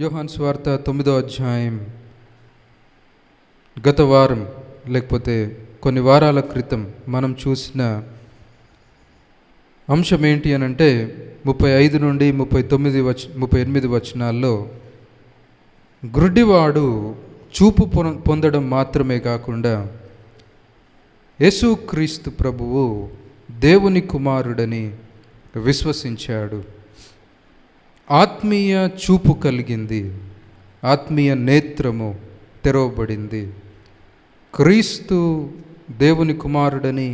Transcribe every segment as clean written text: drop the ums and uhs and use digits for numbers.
యోహాను సువార్త 9వ అధ్యాయం గత వారం లేకపోతే కొన్ని వారాల క్రితం మనం చూసిన అంశం ఏంటి అని అంటే 35 నుండి 38 వచనాల్లో గుడ్డివాడు చూపు పొందడం మాత్రమే కాకుండా యేసుక్రీస్తు ప్రభువు దేవుని కుమారుడని విశ్వసించాడు. ఆత్మీయ చూపు కలిగింది, ఆత్మీయ నేత్రము తెరవబడింది. క్రీస్తు దేవుని కుమారుడని,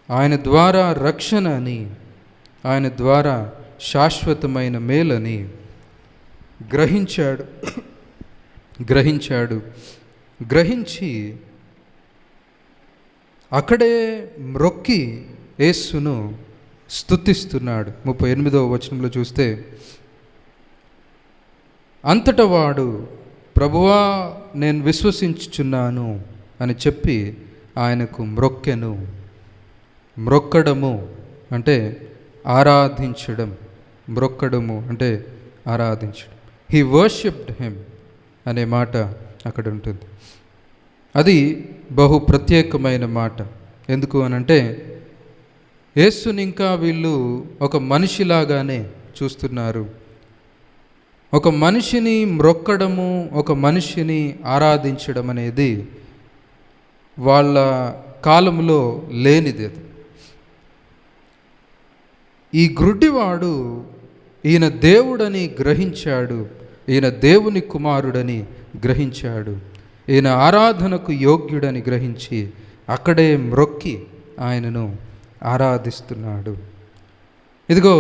ఆయన ద్వారా రక్షణ అని, ఆయన ద్వారా శాశ్వతమైన మేలని గ్రహించి అక్కడే మ్రొక్కి యేసును స్తుతిస్తున్నాడు. 38వ వచనంలో చూస్తే, అంతటా వాడు ప్రభువా నేను విశ్వసించుచున్నాను అని చెప్పి ఆయనకు మ్రొక్కెను. మ్రొక్కడము అంటే ఆరాధించడం, మ్రొక్కడము అంటే ఆరాధించడం. హీ వర్షిప్డ్ హిమ్ అనే మాట అక్కడ ఉంటుంది. అది బహు ప్రత్యేకమైన మాట. ఎందుకు అనంటే యేసుని ఇంకా వీళ్ళు ఒక మనిషిలాగానే చూస్తున్నారు. ఒక మనిషిని మ్రొక్కడము, ఒక మనిషిని ఆరాధించడం అనేది వాళ్ళ కాలంలో లేనిది. ఈ గుడ్డివాడు ఈయన దేవుడని గ్రహించాడు, ఈయన దేవుని కుమారుడని గ్రహించాడు, ఈయన ఆరాధనకు యోగ్యుడని గ్రహించి అక్కడే మ్రొక్కి ఆయనను ఆరాధిస్తున్నాడు. ఇదిగో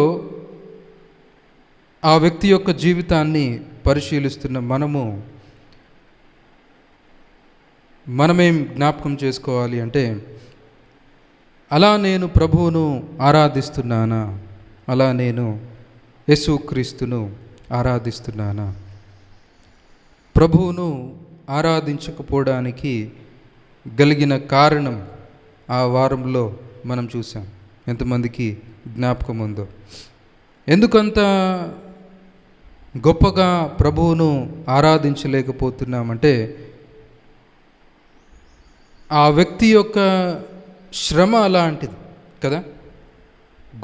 ఆ వ్యక్తి యొక్క జీవితాన్ని పరిశీలిస్తున్న మనమేం జ్ఞాపకం చేసుకోవాలి అంటే, అలా నేను ప్రభువును ఆరాధిస్తున్నానా, అలా నేను యేసుక్రీస్తును ఆరాధిస్తున్నానా? ప్రభువును ఆరాధించకపోవడానికి కలిగిన కారణం ఆ వారంలో మనం చూసాం. ఎంతమందికి జ్ఞాపకం ఉందో? ఎందుకంత గొప్పగా ప్రభువును ఆరాధించలేకపోతున్నామంటే, ఆ వ్యక్తి యొక్క శ్రమ అలాంటిది కదా.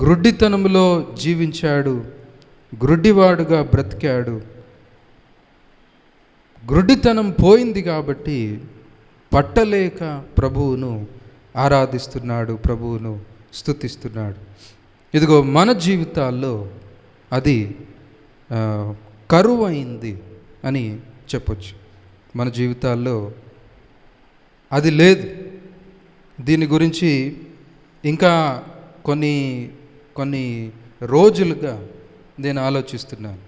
గ్రుడ్డితనంలో జీవించాడు, గ్రుడ్డివాడుగా బ్రతికాడు. గ్రుడ్డితనం పోయింది కాబట్టి పట్టలేక ప్రభువును ఆరాధిస్తున్నాడు, ప్రభువును స్తుతిస్తున్నాడు. ఇదిగో మన జీవితాల్లో అది కరువైంది అని చెప్పొచ్చు. మన జీవితాల్లో అది లేదు. దీని గురించి ఇంకా కొన్ని రోజులుగా నేను ఆలోచిస్తున్నాను.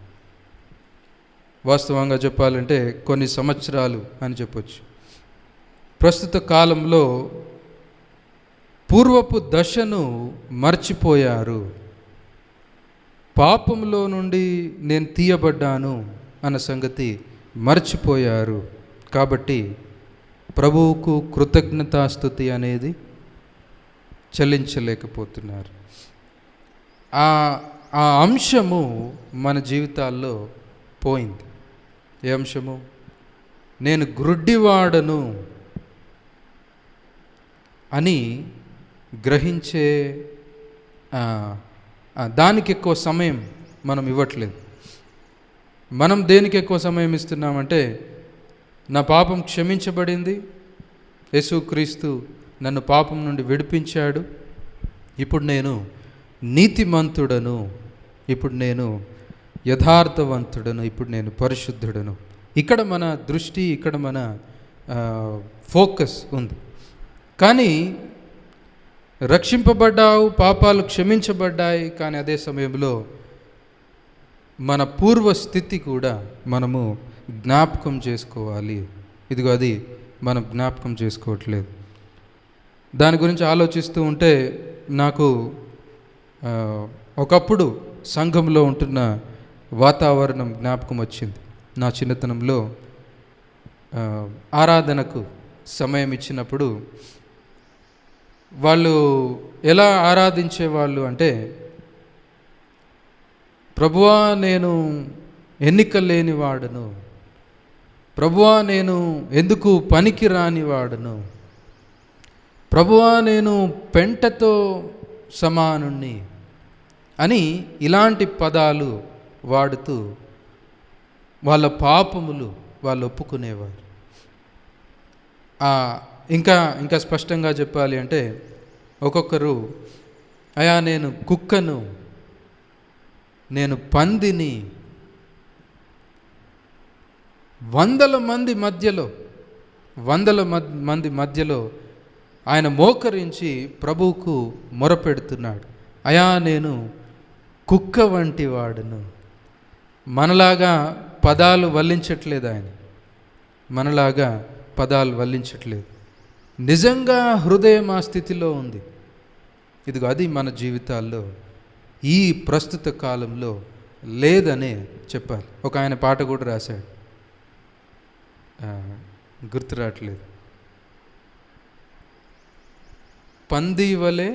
వాస్తవంగా చెప్పాలంటే కొన్ని సంవత్సరాలు అని చెప్పొచ్చు. ప్రస్తుత కాలంలో పూర్వపు దశను మర్చిపోయారు. పాపంలో నుండి నేను తీయబడ్డాను అన్న సంగతి మర్చిపోయారు. కాబట్టి ప్రభువుకు కృతజ్ఞతాస్తుతి అనేది చెల్లించలేకపోతున్నారు. ఆ అంశము మన జీవితాల్లో పోయింది. ఏ అంశము? నేను గ్రుడ్డివాడను అని గ్రహించే దానికి ఎక్కువ సమయం మనం ఇవ్వట్లేదు. మనం దేనికి ఎక్కువ సమయం ఇస్తున్నామంటే, నా పాపం క్షమించబడింది, యేసుక్రీస్తు నన్ను పాపం నుండి విడిపించాడు, ఇప్పుడు నేను నీతిమంతుడను, ఇప్పుడు నేను యథార్థవంతుడను, ఇప్పుడు నేను పరిశుద్ధుడను. ఇక్కడ మన దృష్టి, ఇక్కడ మన ఫోకస్ ఉంది. కానీ రక్షింపబడ్డావు, పాపాలు క్షమించబడ్డాయి, కానీ అదే సమయంలో మన పూర్వస్థితి కూడా మనము జ్ఞాపకం చేసుకోవాలి. ఇదిగో అది మనం జ్ఞాపకం చేసుకోవట్లేదు. దాని గురించి ఆలోచిస్తూ ఉంటే నాకు ఒకప్పుడు సంఘంలో ఉంటున్న వాతావరణం జ్ఞాపకం వచ్చింది. నా చిన్నతనంలో ఆరాధనకు సమయం ఇచ్చినప్పుడు వాళ్ళు ఎలా ఆరాధించేవాళ్ళు అంటే, ప్రభువా నేను ఎన్నిక లేనివాడును, ప్రభువా నేను ఎందుకు పనికి రానివాడును, ప్రభువా నేను పెంటతో సమానుణ్ణి అని ఇలాంటి పదాలు వాడుతూ వాళ్ళ పాపములు వాళ్ళు ఒప్పుకునేవారు. ఇంకా స్పష్టంగా చెప్పాలి అంటే ఒక్కొక్కరు, అయా నేను కుక్కను, నేను పందిని, వందల మంది మధ్యలో ఆయన మోకరించి ప్రభువుకు మొరపెడుతున్నాడు. అయా నేను కుక్క వంటి వాడును. మనలాగా పదాలు వల్లించట్లేదు ఆయన, మనలాగా పదాలు వల్లించట్లేదు. నిజంగా హృదయం ఆ స్థితిలో ఉంది. ఇదిగో అది మన జీవితాల్లో ఈ ప్రస్తుత కాలంలో లేదనే చెప్పాలి. ఒక ఆయన పాట కూడా రాశాడు, గుర్తు రావట్లేదు. పంది వలె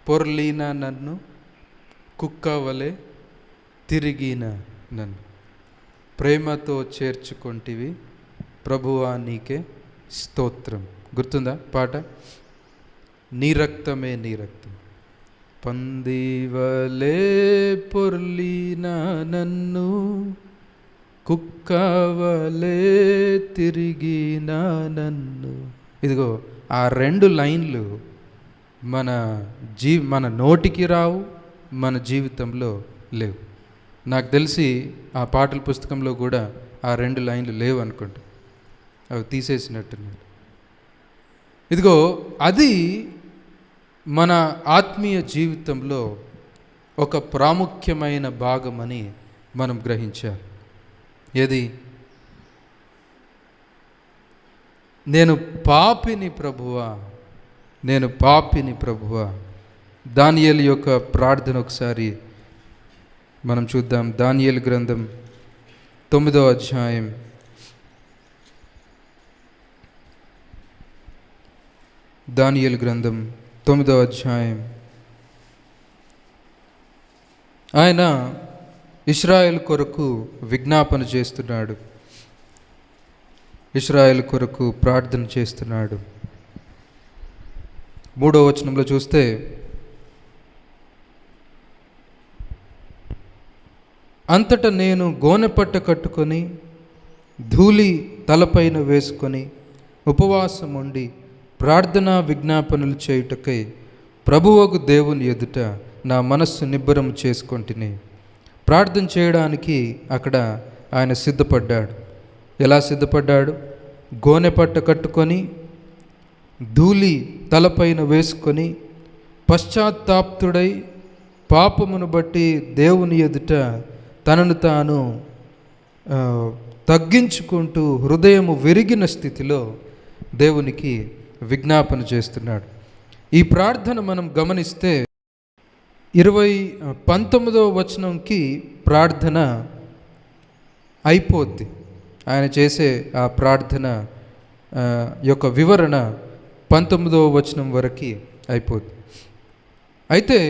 పొర్లీన నన్ను, కుక్క వలె తిరిగిన నన్ను, ప్రేమతో చేర్చుకొంటివి ప్రభువా నీకే స్తోత్రం. గుర్తుందా పాట? నీ రక్తమే నీ రక్తం, పంది వలె పొర్లీన నన్ను, కుక్క వలె తిరిగిన నన్ను. ఇదిగో ఆ 2 లైన్లు మన నోటికి రావు, మన జీవితంలో లేవు. నాకు తెలిసి ఆ పాటల పుస్తకంలో కూడా ఆ 2 లైన్లు లేవు అనుకుంటా, అవి తీసేసినట్టున్నాడు. ఇదిగో అది మన ఆత్మీయ జీవితంలో ఒక ప్రాముఖ్యమైన భాగమని మనం గ్రహించాలి. ఏది? నేను పాపిని ప్రభువా, నేను పాపిని ప్రభువా. దానియేలు యొక్క ప్రార్థన ఒకసారి మనం చూద్దాం. దానియేలు గ్రంథం 9వ అధ్యాయం 9వ అధ్యాయం. ఆయన ఇశ్రాయేలు కొరకు విజ్ఞాపన చేస్తున్నాడు, ఇశ్రాయేలు కొరకు ప్రార్థన చేస్తున్నాడు. 3వ వచనంలో చూస్తే, అంతటా నేను గోనెపట్ట కట్టుకొని ధూళి తలపైన వేసుకొని ఉపవాసం ఉండి ప్రార్థనా విజ్ఞాపనలు చేయుటకై ప్రభువగు దేవుని ఎదుట నా మనస్సు నిబ్బరం చేసుకొంటిని. ప్రార్థన చేయడానికి అక్కడ ఆయన సిద్ధపడ్డాడు. ఎలా సిద్ధపడ్డాడు? గోనెపట్ట కట్టుకొని ధూళి తలపైన వేసుకొని పశ్చాత్తాప్తుడై పాపమును బట్టి దేవుని ఎదుట తనను తాను తగ్గించుకుంటూ హృదయము విరిగిన స్థితిలో దేవునికి విజ్ఞాపన చేస్తున్నాడు. ఈ ప్రార్థన మనం గమనిస్తే 19వ వచనంకి ప్రార్థన అయిపోద్ది. ఆయన చేసే ఆ ప్రార్థన యొక్క వివరణ 19వ వచనం వరకు అయిపోద్ది. అయితే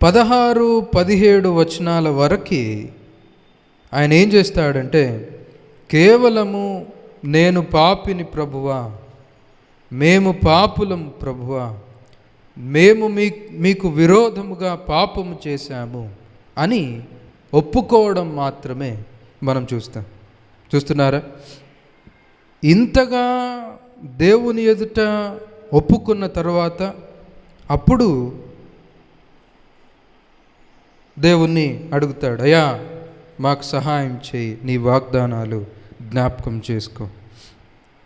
16, 17 వచనాల వరకు ఆయన ఏం చేస్తాడంటే, కేవలము నేను పాపిని ప్రభువా, మేము పాపులం ప్రభువా, మేము మీకు విరోధముగా పాపము చేశాము అని ఒప్పుకోవడం మాత్రమే మనం చూస్తున్నారా? ఇంతగా దేవుని ఎదుట ఒప్పుకున్న తర్వాత అప్పుడు దేవుణ్ణి అడుగుతాడు, అయ్యా మాకు సహాయం చేయి, నీ వాగ్దానాలు జ్ఞాపకం చేసుకో.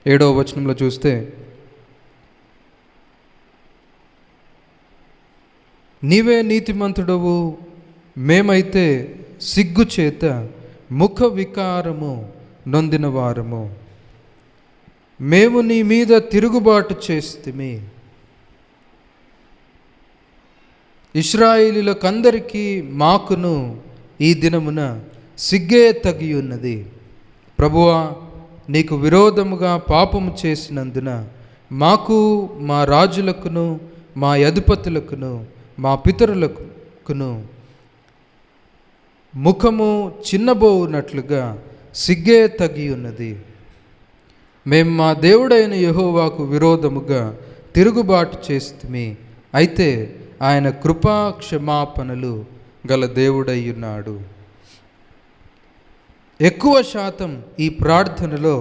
7వ వచనంలో చూస్తే, నీవే నీతిమంతుడవు, మేమైతే సిగ్గు చేత ముఖ వికారము నొందిన వారము, మేము నీ మీద తిరుగుబాటు చేస్తిమి. ఇశ్రాయేలీయులకందరికీ మాకును ఈ దినమున సిగ్గే తగి ఉన్నది. ప్రభువా, నీకు విరోధముగా పాపము చేసినందున మాకు, మా రాజులకును, మా అధిపతులకును, మా పితరులకును ముఖము చిన్నబోవునట్లుగా సిగ్గే తగి ఉన్నది. మేము మా దేవుడైన యెహోవాకు విరోధముగా తిరుగుబాటు చేస్తుమి, అయితే ఆయన కృపా క్షమాపణలు గల దేవుడై ఉన్నాడు. ఎక్కువ శాతం ఈ ప్రార్థనలో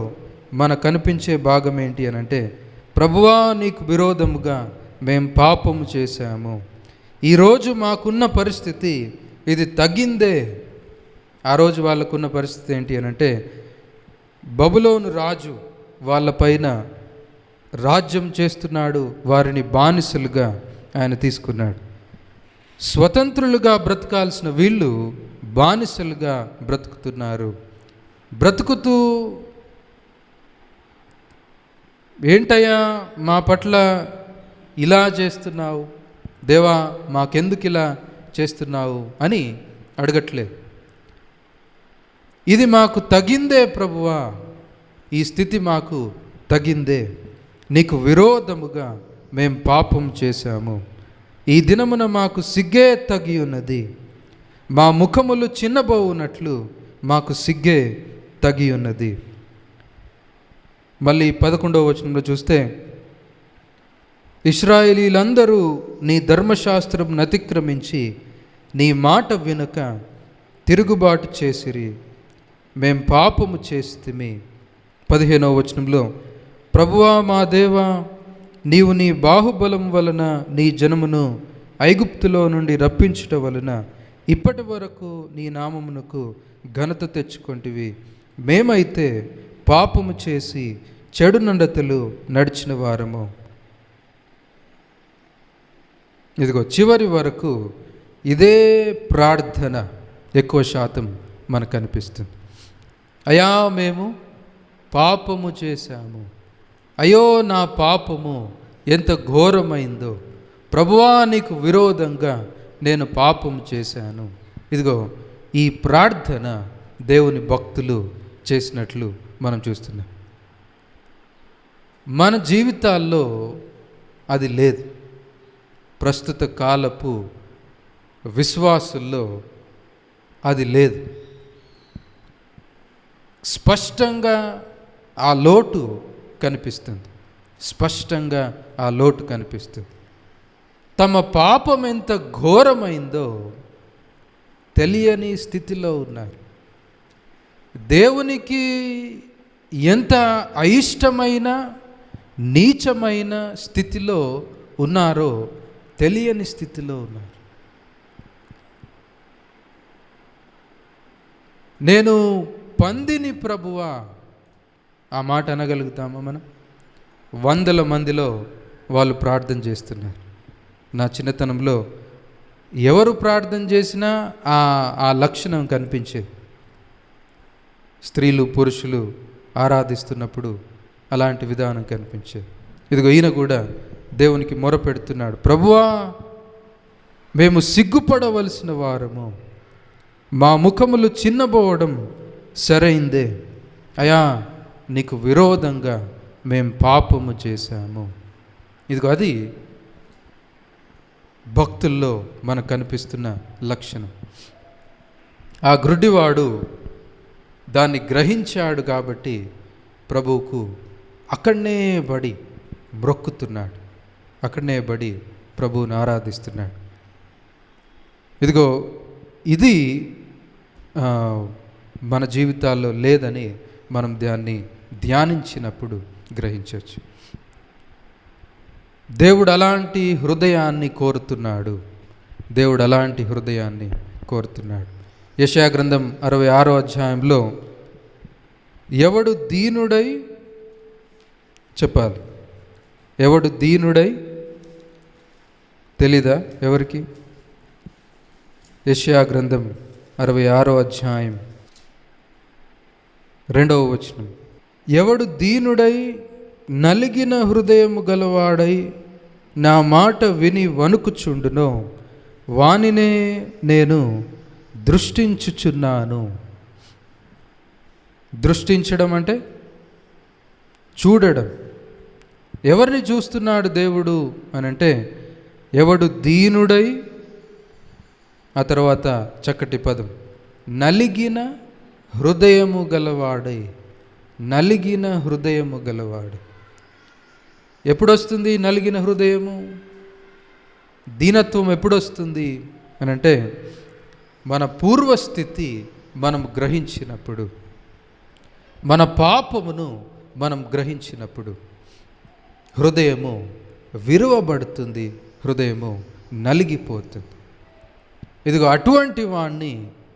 మనకు కనిపించే భాగం ఏంటి అని అంటే, ప్రభువా నీకు విరోధముగా మేము పాపము చేశాము, ఈరోజు మాకున్న పరిస్థితి ఇది తగ్గిందే. ఆ రోజు వాళ్ళకున్న పరిస్థితి ఏంటి అని అంటే, బబులోను రాజు వాళ్ళపైన రాజ్యం చేస్తున్నాడు, వారిని బానిసలుగా ఆయన తీసుకున్నాడు. స్వతంత్రులుగా బ్రతకాల్సిన వీళ్ళు బానిసలుగా బ్రతుకుతున్నారు. బ్రతుకుతూ ఏంటయ్యా మా పట్ల ఇలా చేస్తున్నావు, దేవా మాకెందుకు ఇలా చేస్తున్నావు అని అడగట్లేదు. ఇది మాకు తగిందే ప్రభువా, ఈ స్థితి మాకు తగిందే, నీకు విరోధముగా మేము పాపం చేశాము, ఈ దినమున మాకు సిగ్గే తగి ఉన్నది, మా ముఖములు చిన్నబోవునట్లు మాకు సిగ్గే తగి ఉన్నది. మళ్ళీ 11వ వచనంలో చూస్తే, ఇశ్రాయేలీలందరూ నీ ధర్మశాస్త్రం అతిక్రమించి నీ మాట వినక తిరుగుబాటు చేసిరి, మేం పాపము చేస్తుమి. 15వ వచనంలో, ప్రభువా మా దేవా, నీవు నీ బాహుబలం వలన నీ జనమును ఐగుప్తులో నుండి రప్పించుట వలన ఇప్పటి వరకు నీ నామమునకు ఘనత తెచ్చుకొంటివి, మేమైతే పాపము చేసి చెడు నడతలు నడిచిన వారము. ఇదిగో చివరి వరకు ఇదే ప్రార్థన ఎక్కువ శాతం మనకు అనిపిస్తుంది. అయ్యా మేము పాపము చేశాము, అయ్యో నా పాపము ఎంత ఘోరమైందో, ప్రభువా నీకు విరోధంగా నేను పాపము చేశాను. ఇదిగో ఈ ప్రార్థన దేవుని భక్తులు చేసినట్లు మనం చూస్తున్నాం. మన జీవితాల్లో అది లేదు. ప్రస్తుత కాలపు విశ్వాసుల్లో అది లేదు. స్పష్టంగా ఆ లోటు కనిపిస్తుంది, స్పష్టంగా ఆ లోటు కనిపిస్తుంది. తమ పాపం ఎంత ఘోరమైందో తెలియని స్థితిలో ఉన్నారు. దేవునికి ఎంత అయిష్టమైన నీచమైన స్థితిలో ఉన్నారో తెలియని స్థితిలో ఉన్నారు. నేను పందిని ప్రభువా, ఆ మాట అనగలుగుతామా మనం? 100 మందిలో వాళ్ళు ప్రార్థన చేస్తున్నారు. నా చిన్నతనంలో ఎవరు ప్రార్థన చేసినా ఆ లక్షణం కనిపించేది. స్త్రీలు పురుషులు ఆరాధిస్తున్నప్పుడు అలాంటి విధానం కనిపించేది. ఇదిగో ఈయన కూడా దేవునికి మొరపెడుతున్నాడు, ప్రభువా మేము సిగ్గుపడవలసిన వారము, మా ముఖములు చిన్నబోవడం సరైందే, అయా నీకు విరోధంగా మేము పాపము చేశాము. ఇదిగో అది భక్తుల్లో మనకు కనిపిస్తున్న లక్షణం. ఆ గ్రుడ్డివాడు దాన్ని గ్రహించాడు కాబట్టి ప్రభువుకు అక్కడనే బడి మ్రొక్కుతున్నాడు, అక్కడనే బడి ప్రభువుని ఆరాధిస్తున్నాడు. ఇదిగో ఇది మన జీవితాల్లో లేదని మనం దాన్ని ధ్యానించినప్పుడు గ్రహించవచ్చు. దేవుడు అలాంటి హృదయాన్ని కోరుతున్నాడు, దేవుడు అలాంటి హృదయాన్ని కోరుతున్నాడు. యెషయా గ్రంథం 66వ అధ్యాయంలో ఎవడు దీనుడై చెప్పాలి, ఎవడు దీనుడై తెలీదా ఎవరికి? యెషయా గ్రంథం 66వ అధ్యాయం 2వ వచనం, ఎవడు దీనుడై నలిగిన హృదయము గలవాడై నా మాట విని వణుకుచుండునో వానినే నేను దృష్టించుచున్నాను. దృష్టించడం అంటే చూడడం. ఎవరిని చూస్తున్నాడు దేవుడు అని అంటే, ఎవడు దీనుడై, ఆ తర్వాత చక్కటి పదం, నలిగిన హృదయము గలవాడై. నలిగిన హృదయము గలవాడు. ఎప్పుడొస్తుంది నలిగిన హృదయము? దీనత్వం ఎప్పుడొస్తుంది అని అంటే మన పూర్వస్థితి మనం గ్రహించినప్పుడు, మన పాపమును మనం గ్రహించినప్పుడు హృదయము విరువబడుతుంది, హృదయము నలిగిపోతుంది. ఇదిగో అటువంటి వాణ్ణి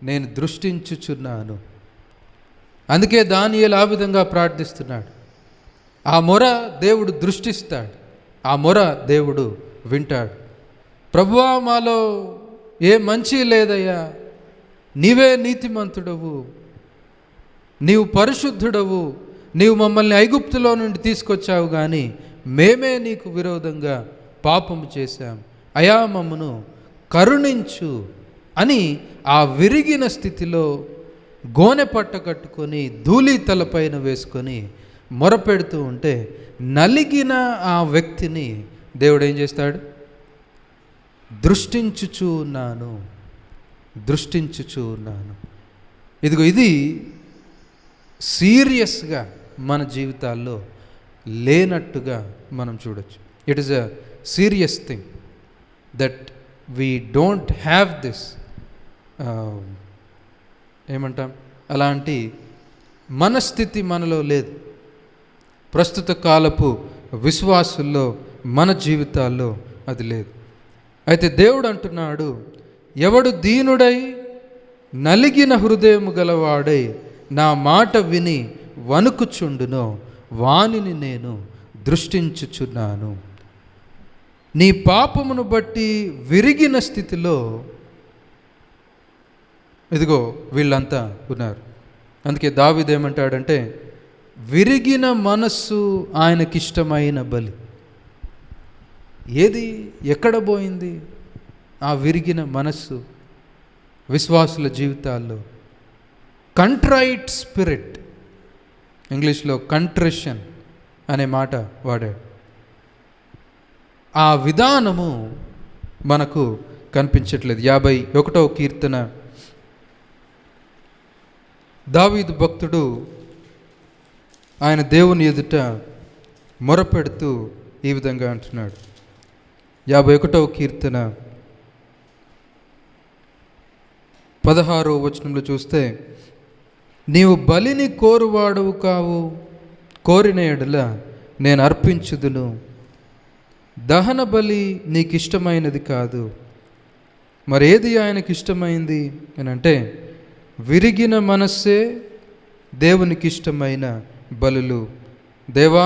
నేను దృష్టించుచున్నాను. అందుకే దానియేలు ఆ విధంగా ప్రార్థిస్తున్నాడు. ఆ మొర దేవుడు దృష్టిస్తాడు, ఆ మొర దేవుడు వింటాడు. ప్రభువా, మాలో ఏ మంచి లేదయ్యా, నీవే నీతిమంతుడవు, నీవు పరిశుద్ధుడవు, నీవు మమ్మల్ని ఐగుప్తులో నుండి తీసుకొచ్చావు, కానీ మేమే నీకు విరోధంగా పాపము చేశాం, అయా మమ్మను కరుణించు అని ఆ విరిగిన స్థితిలో గోనె పట్ట కట్టుకొని ధూళి తలపైన వేసుకొని మొరపెడుతూ ఉంటే నలిగిన ఆ వ్యక్తిని దేవుడు ఏం చేస్తాడు? దృష్టించుచూ ఉన్నాను, దృష్టించుచూ ఉన్నాను. ఇదిగో ఇది సీరియస్గా మన జీవితాల్లో లేనట్టుగా మనం చూడొచ్చు. It is a serious thing that we don't have this, ఏమంటాం, అలాంటి మనస్థితి మనలో లేదు. ప్రస్తుత కాలపు విశ్వాసుల్లో, మన జీవితాల్లో అది లేదు. అయితే దేవుడు అంటున్నాడు, ఎవడు దీనుడై నలిగిన హృదయము గలవాడై నా మాట విని వణుకుచుండునో వానిని నేను దృష్టించుచున్నాను. నీ పాపమును బట్టి విరిగిన స్థితిలో ఇదిగో వీళ్ళంతా ఉన్నారు. అందుకే దావీదు ఏమంటాడంటే, విరిగిన మనస్సు ఆయనకిష్టమైన బలి. ఏది, ఎక్కడ పోయింది ఆ విరిగిన మనస్సు విశ్వాసుల జీవితాల్లో? కంట్రైట్ స్పిరిట్, ఇంగ్లీష్లో కంట్రిషన్ అనే మాట వాడాడు. ఆ విధానము మనకు కనిపించట్లేదు. 51వ కీర్తన దావీదు భక్తుడు ఆయన దేవుని ఎదుట మొరపెడుతూ ఈ విధంగా అంటున్నాడు. 51వ కీర్తన 16వ వచనంలో చూస్తే, నీవు బలిని కోరువాడవు కావు, కోరిన ఎడల నేను అర్పించుదును. దహన బలి నీకు ఇష్టమైనది కాదు. మరేది ఆయనకి ఇష్టమైంది అని అంటే, విరిగిన మనస్సే దేవునికి ఇష్టమైన బలులు. దేవా,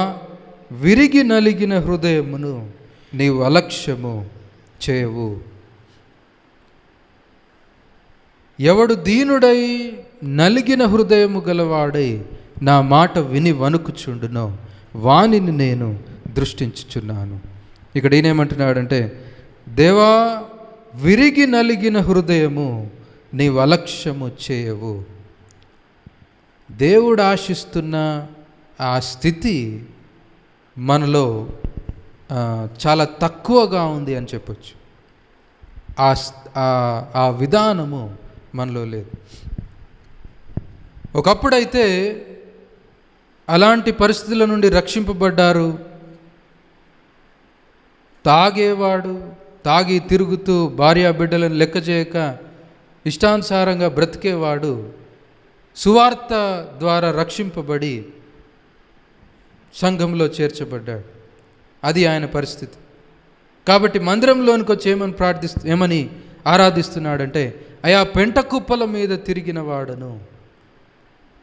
విరిగి నలిగిన హృదయమును నీవు అలక్ష్యము చేయవు. ఎవడు దీనుడై నలిగిన హృదయము గలవాడై నా మాట విని వణుకుచుండునో వానిని నేను దృష్టించుచున్నాను. ఇక్కడ ఈయనేమంటున్నాడంటే, దేవా, విరిగి నలిగిన హృదయము నీవు అలక్ష్యము చేయవు. దేవుడు ఆశిస్తున్న ఆ స్థితి మనలో చాలా తక్కువగా ఉంది అని చెప్పొచ్చు. ఆ విధానము మనలో లేదు. ఒకప్పుడైతే అలాంటి పరిస్థితుల నుండి రక్షింపబడ్డారు. తాగేవాడు, తాగి తిరుగుతూ భార్యా బిడ్డలను లెక్క చేయక ఇష్టానుసారంగా బ్రతికేవాడు సువార్త ద్వారా రక్షింపబడి సంఘంలో చేర్చబడ్డాడు. అది ఆయన పరిస్థితి. కాబట్టి మందిరంలోనికి వచ్చి ఏమని ఆరాధిస్తున్నాడంటే, అయా పెంట కుప్పల మీద తిరిగిన వాడను,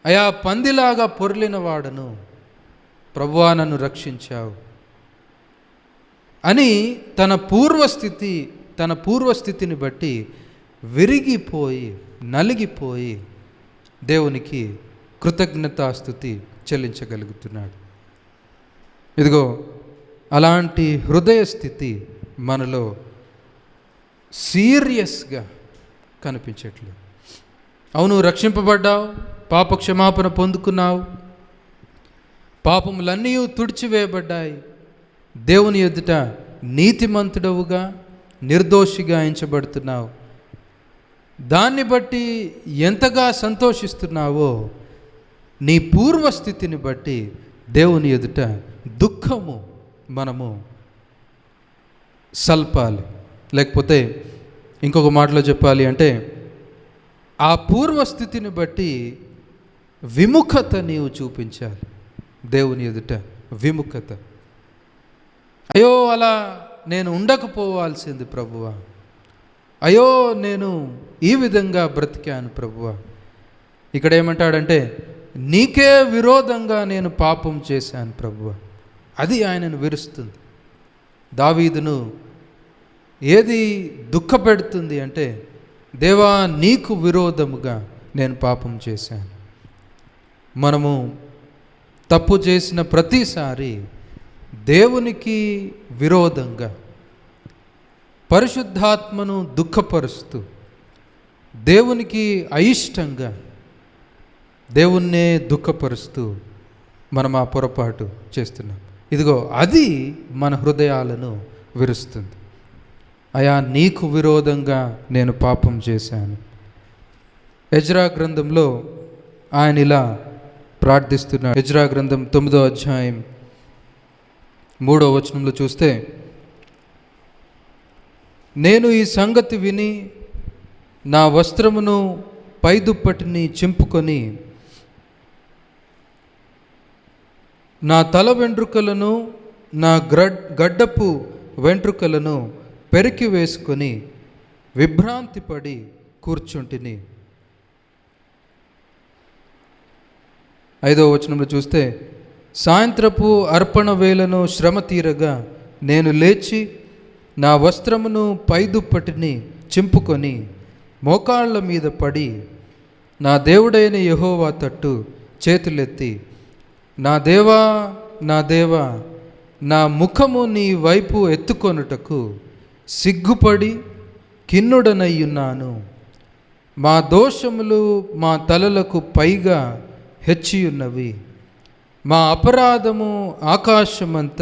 అయా పందిలాగా పొర్లిన వాడను, ప్రభువా నన్ను రక్షించావు అని తన పూర్వస్థితిని బట్టి విరిగిపోయి నలిగిపోయి దేవునికి కృతజ్ఞతాస్తుతి చెల్లించగలుగుతున్నాడు. ఇదిగో అలాంటి హృదయ స్థితి మనలో సీరియస్గా కనిపించట్లేదు. అవును, రక్షింపబడ్డావు, పాప క్షమాపణ పొందుకున్నావు, పాపములన్నీ తుడిచివేయబడ్డాయి, దేవుని ఎదుట నీతిమంతుడవుగా నిర్దోషిగా ఎంచబడుతున్నావు. దాన్ని బట్టి ఎంతగా సంతోషిస్తున్నావో నీ పూర్వస్థితిని బట్టి దేవుని ఎదుట దుఃఖము మనము సల్పాలి. లేకపోతే ఇంకొక మాటలో చెప్పాలి అంటే ఆ పూర్వస్థితిని బట్టి విముఖత నీవు చూపించాలి. దేవుని ఎదుట విముఖత. అయ్యో అలా నేను ఉండకపోవాల్సింది ప్రభువా, అయ్యో నేను ఈ విధంగా బ్రతికాను ప్రభువా. ఇక్కడ ఏమంటాడంటే నీకే విరోధంగా నేను పాపం చేశాను ప్రభువా. అది ఆయనను విరుస్తుంది. దావీదును ఏది దుఃఖపెడుతుంది అంటే దేవా నీకు విరోధముగా నేను పాపం చేశాను. మనము తప్పు చేసిన ప్రతిసారి దేవునికి విరోధంగా పరిశుద్ధాత్మను దుఃఖపరుస్తూ దేవునికి అయిష్టంగా దేవుణ్ణే దుఃఖపరుస్తూ మనం ఆ పొరపాటు చేస్తున్నాం. ఇదిగో అది మన హృదయాలను విరుస్తుంది. అయా నీకు విరోధంగా నేను పాపం చేశాను. ఎజ్రా గ్రంథంలో ఆయన ఇలా ప్రార్థిస్తున్నాడు. ఎజ్రా గ్రంథం 9వ అధ్యాయం 3వ వచనంలో చూస్తే, నేను ఈ సంగతి విని నా వస్త్రమును పైదుప్పటిని చింపుకొని నా తల వెంట్రుకలను నా గడ్డపు వెంట్రుకలను పెరికి వేసుకొని విభ్రాంతి పడి కూర్చుంటిని. 5వ వచనంలో చూస్తే, సాయంత్రపు అర్పణ వేళను శ్రమ తీరగా నేను లేచి నా వస్త్రమును పైదుప్పటిని చింపుకొని మోకాళ్ళ మీద పడి నా దేవుడైన యెహోవా తట్టు చేతులెత్తి, నా దేవా నా దేవా, నా ముఖము నీ వైపు ఎత్తుకొనుటకు సిగ్గుపడి కిన్నుడనయ్యున్నాను. మా దోషములు మా తలలకు పైగా హెచ్చియున్నవి. మా అపరాధము ఆకాశమంత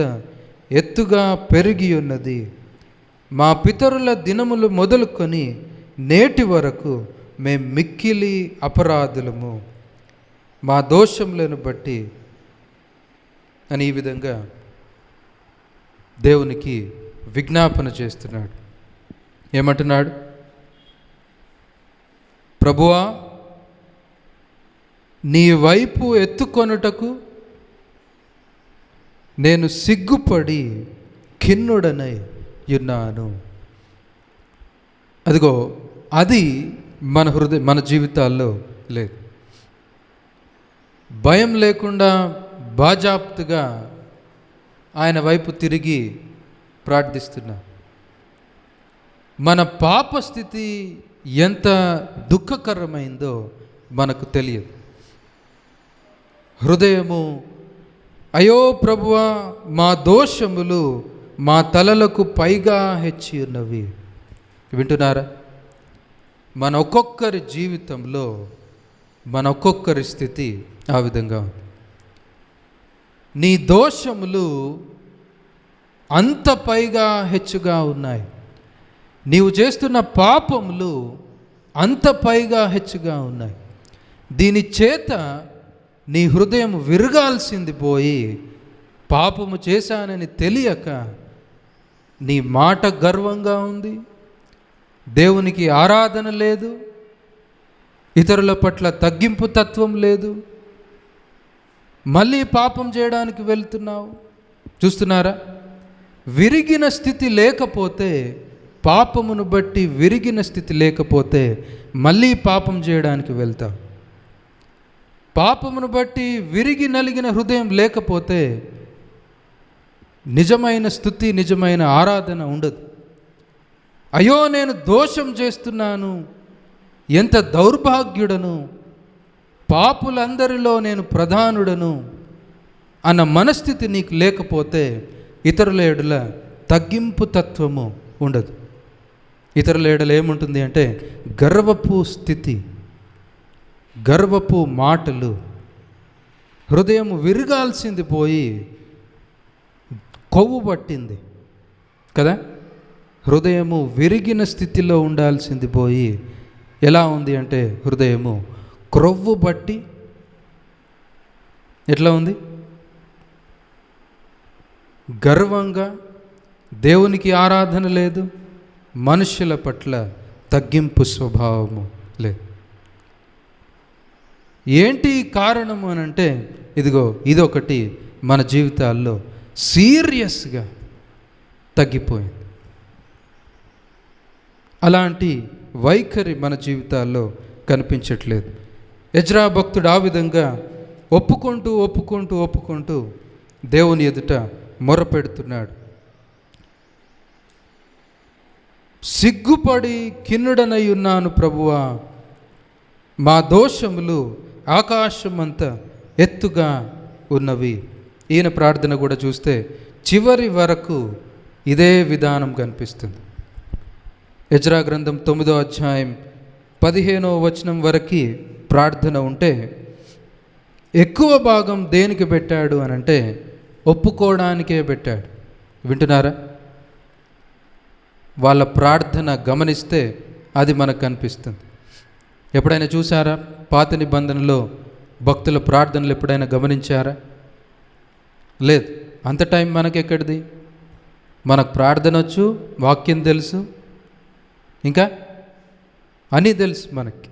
ఎత్తుగా పెరిగి ఉన్నది. మా పితరుల దినములు మొదలుకొని నేటి వరకు మేము మిక్కిలి అపరాధులము మా దోషములను బట్టి అని ఈ విధంగా దేవునికి విజ్ఞాపన చేస్తున్నాడు. ఏమంటున్నాడు? ప్రభువా నీ వైపు ఎత్తుకొనుటకు నేను సిగ్గుపడి ఖిన్నుడనై ఉన్నాను. అదిగో అది మన జీవితాల్లో లేదు. భయం లేకుండా బాజాప్తుగా ఆయన వైపు తిరిగి ప్రార్థిస్తున్నా. మన పాప స్థితి ఎంత దుఃఖకరమైందో మనకు తెలియదు. హృదయము అయ్యో ప్రభువా మా దోషములు మా తలలకు పైగా హెచ్చి ఉన్నవి. వింటున్నారా? మన ఒక్కొక్కరి జీవితంలో మన ఒక్కొక్కరి స్థితి ఆ విధంగా ఉంది. నీ దోషములు అంత పైగా హెచ్చుగా ఉన్నాయి. నీవు చేస్తున్న పాపములు అంత పైగా హెచ్చుగా ఉన్నాయి. దీని చేత నీ హృదయం విరగాల్సింది పోయి పాపము చేశానని తెలియక నీ మాట గర్వంగా ఉంది, దేవునికి ఆరాధన లేదు, ఇతరుల పట్ల తగ్గింపు తత్వం లేదు, మళ్ళీ పాపం చేయడానికి వెళ్తున్నావు. చూస్తున్నారా? విరిగిన స్థితి లేకపోతే, పాపమును బట్టి విరిగిన స్థితి లేకపోతే మళ్ళీ పాపం చేయడానికి వెళ్తావు. పాపమును బట్టి విరిగి నలిగిన హృదయం లేకపోతే నిజమైన స్తుతి, నిజమైన ఆరాధన ఉండదు. అయ్యో నేను దోషం చేస్తున్నాను, ఎంత దౌర్భాగ్యుడను, పాపులందరిలో నేను ప్రధానుడను అన్న మనస్థితి నీకు లేకపోతే ఇతరుల ఎడల తగ్గింపు తత్వము ఉండదు. ఇతరుల ఎడల ఏముంటుంది అంటే గర్వపు స్థితి, గర్వపు మాటలు. హృదయం విరగాల్సింది పోయి కొవ్వు పట్టింది కదా. హృదయము విరిగిన స్థితిలో ఉండాల్సింది పోయి ఎలా ఉంది అంటే హృదయము క్రొవ్వు బట్టి ఎట్లా ఉంది? గర్వంగా, దేవునికి ఆరాధన లేదు, మనుషుల పట్ల తగ్గింపు స్వభావము లేదు. ఏంటి కారణము అని అంటే ఇదిగో ఇదొకటి మన జీవితాల్లో సీరియస్గా తగ్గిపోయింది. అలాంటి వైఖరి మన జీవితాల్లో కనిపించట్లేదు. ఎజ్రా భక్తుడు ఆ విధంగా ఒప్పుకుంటూ దేవుని ఎదుట మొరపెడుతున్నాడు. సిగ్గుపడి కిన్నుడనై ఉన్నాను ప్రభువా, మా దోషములు ఆకాశమంత ఎత్తుగా ఉన్నవి. ఈయన ప్రార్థన కూడా చూస్తే చివరి వరకు ఇదే విధానం కనిపిస్తుంది. ఎజ్రా గ్రంథం 9వ అధ్యాయం 15వ వచనం వరకు ప్రార్థన ఉంటే ఎక్కువ భాగం దేనికి పెట్టాడు అని అంటే ఒప్పుకోవడానికే పెట్టాడు. వింటున్నారా? వాళ్ళ ప్రార్థన గమనిస్తే అది మనకు కనిపిస్తుంది. ఎప్పుడైనా చూసారా? పాత నిబంధనలో భక్తుల ప్రార్థనలు ఎప్పుడైనా గమనించారా? లేదు. అంత టైం మనకెక్కడిది? మనకు ప్రార్థన వచ్చు, వాక్యం తెలుసు, ఇంకా అని తెలుసు మనకి.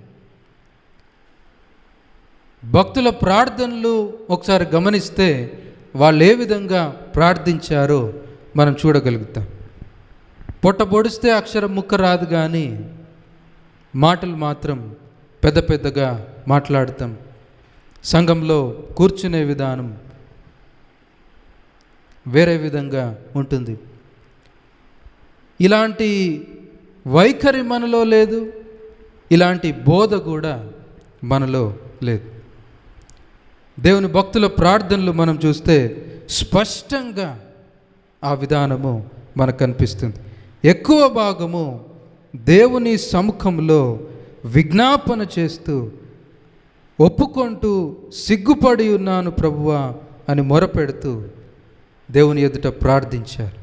భక్తుల ప్రార్థనలు ఒకసారి గమనిస్తే వాళ్ళు ఏ విధంగా ప్రార్థించారో మనం చూడగలుగుతాం. పొట్ట పొడిస్తే అక్షరం ముక్క రాదు, కానీ మాటలు మాత్రం పెద్ద పెద్దగా మాట్లాడతాం. సంఘంలో కూర్చునే విధానం వేరే విధంగా ఉంటుంది. ఇలాంటి వైఖరి మనలో లేదు, ఇలాంటి బోధ కూడా మనలో లేదు. దేవుని భక్తుల ప్రార్థనలు మనం చూస్తే స్పష్టంగా ఆ విధానము మనకు కనిపిస్తుంది. ఎక్కువ భాగము దేవుని సముఖంలో విజ్ఞాపన చేస్తూ ఒప్పుకుంటూ సిగ్గుపడి ఉన్నాను ప్రభువా అని మొరపెడుతూ దేవుని ఎదుట ప్రార్థించారు,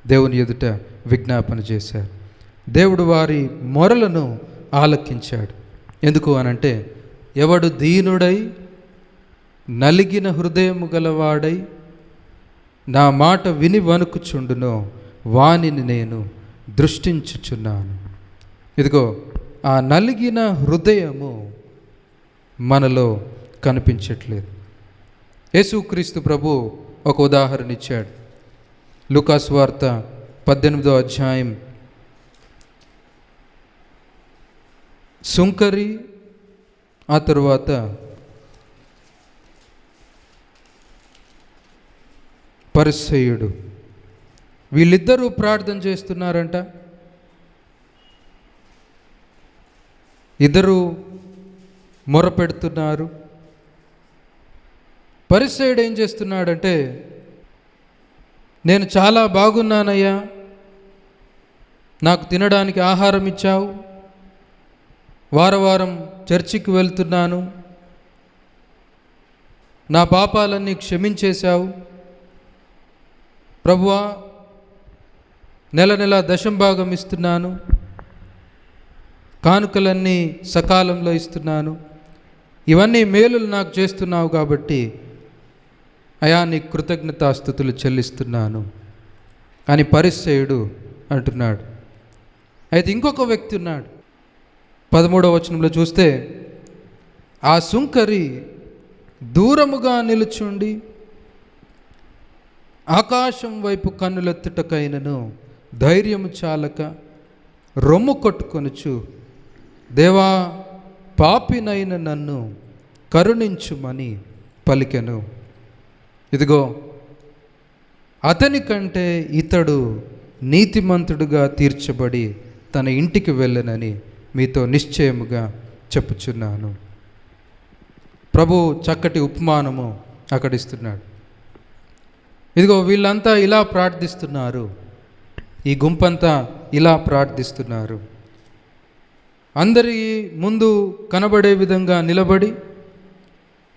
దేవుని ఎదుట విజ్ఞాపన చేశారు. దేవుడు వారి మొరలను ఆలకించాడు. ఎందుకు అనంటే, ఎవడు దీనుడై నలిగిన హృదయము గలవాడై నా మాట విని వణుకుచుండునో వానిని నేను దృష్టించుచున్నాను. ఇదిగో ఆ నలిగిన హృదయము మనలో కనిపించట్లేదు. యేసుక్రీస్తు ప్రభు ఒక ఉదాహరణ ఇచ్చాడు. లూకాసు వార్త 18వ అధ్యాయం సుంకరి, ఆ తరువాత పరిసయ్యుడు, వీళ్ళిద్దరూ ప్రార్థన చేస్తున్నారంట. ఇద్దరు మొరపెడుతున్నారు. పరిసయ్యుడు ఏం చేస్తున్నాడంటే, నేను చాలా బాగున్నానయ్యా, నాకు తినడానికి ఆహారం ఇచ్చావు, వారం చర్చికి వెళ్తున్నాను, నా పాపాలన్నీ క్షమించేశావు ప్రభువా, నెల దశంభాగం ఇస్తున్నాను, కానుకలన్నీ సకాలంలో ఇస్తున్నాను, ఇవన్నీ మేలులు నాకు చేస్తున్నావు కాబట్టి అయా నీకు కృతజ్ఞతాస్తుతులు చెల్లిస్తున్నాను అని పరిసయ్యుడు అంటున్నాడు. అయితే ఇంకొక వ్యక్తి ఉన్నాడు. 13వ వచనంలో చూస్తే, ఆ సుంకరి దూరముగా నిలుచుండి ఆకాశం వైపు కన్నులెత్తుటకైనను ధైర్యము చాలక రొమ్ము కొట్టుకొనుచు, దేవా పాపినైన నన్ను కరుణించుమని పలికెను. ఇదిగో అతని కంటే ఇతడు నీతిమంతుడుగా తీర్చబడి తన ఇంటికి వెళ్ళనని మీతో నిశ్చయముగా చెప్పుచున్నాను. ప్రభు చక్కటి ఉపమానము అక్కడిస్తున్నాడు. ఇదిగో వీళ్ళంతా ఇలా ప్రార్థిస్తున్నారు, ఈ గుంపంతా ఇలా ప్రార్థిస్తున్నారు. అందరి ముందు కనబడే విధంగా నిలబడి,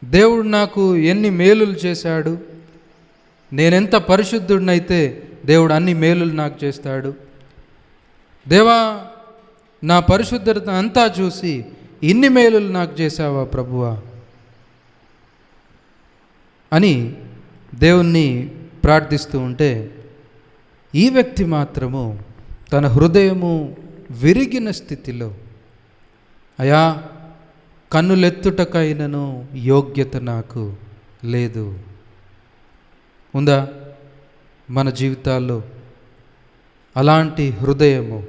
దేవుడు నాకు ఎన్ని మేలులు చేశాడు, నేనెంత పరిశుద్ధుడినైతే దేవుడు అన్ని మేలులు నాకు చేస్తాడు, దేవా నా పరిశుద్ధత అంతా చూసి ఇన్ని మేలులు నాకు చేశావా ప్రభువా అని దేవుణ్ణి ప్రార్థిస్తూ ఉంటే, ఈ వ్యక్తి మాత్రము తన హృదయము విరిగిన స్థితిలో, అయా కన్నులెత్తుటకైనను యోగ్యత నాకు లేదు. ఉందా మన జీవితాల్లో అలాంటి హృదయము?